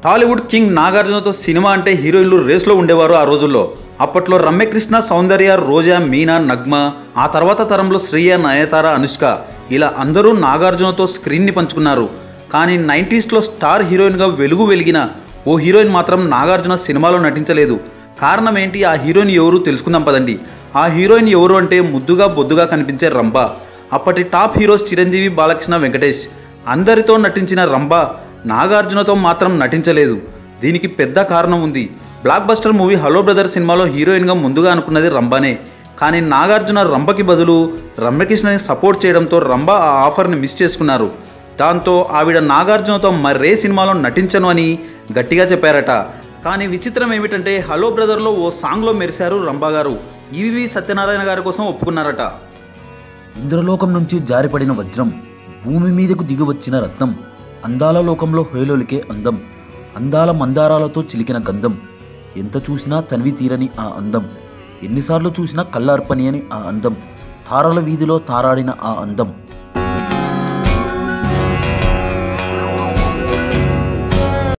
Tollywood king నాగార్జునతో cinema అంటే హీరోయిన్లు రేస్లో ఉండేవారు ఆ రోజుల్లో. అప్పట్లో రమ్యకృష్ణ, సౌందర్య, రోజా, మీనా, నగ్మ, ఆ తర్వాత తరంలో శ్రీయ, నయనతార, అనుష్క ఇలా అందరూ నాగార్జునతో స్క్రీన్ని పంచుకున్నారు. కానీ 90స్లో స్టార్ హీరోయిన్గా వెలిగిన ఓ హీరోయిన్ మాత్రం నాగార్జున సినిమాలో నటించలేదు. కారణం ఏంటి, ఆ హీరోయిన్ ఎవరు తెలుసుకుందాం పదండి. ఆ హీరోయిన్ ఎవరు అంటే ముద్దుగా బొద్దుగా కనిపించే రంభ. అప్పటి టాప్ హీరోస్ చిరంజీవి, బాలకృష్ణ, వెంకటేష్ అందరితో నటించిన రంభ నాగార్జునతో మాత్రం నటించలేదు. దీనికి పెద్ద కారణం ఉంది. Block buster movie hello brother సినిమాలో హీరోయిన్గా ముందుగా అనుకున్నది రంభనే. కానీ నాగార్జున రంభకి బదులు రమ్యకృష్ణని సపోర్ట్ చేయడంతో రంభ ఆ ఆఫర్ని మిస్ చేసుకున్నారు. దాంతో ఆవిడ నాగార్జునతో మరే సినిమాలో నటించను అని గట్టిగా చెప్పారట. కానీ విచిత్రం ఏమిటంటే హలో బ్రదర్లో ఓ సాంగ్లో మెరిశారు రంభ గారు. ఈవి సత్యనారాయణ గారి కోసం ఒప్పుకున్నారట. ఇంద్రలోకం నుంచి జారిపడిన వజ్రం, భూమి మీదకు దిగి వచ్చిన రత్నం, అందాల లోకంలో హేళోలికే అందం, అందాల మందారాలతో చిలికిన గంధం, ఎంత చూసినా తనివి తీరని ఆ అందం, ఎన్నిసార్లు చూసినా కళ్ళర్పని అని ఆ అందం, తారల వీధిలో తారాడిన ఆ అందం.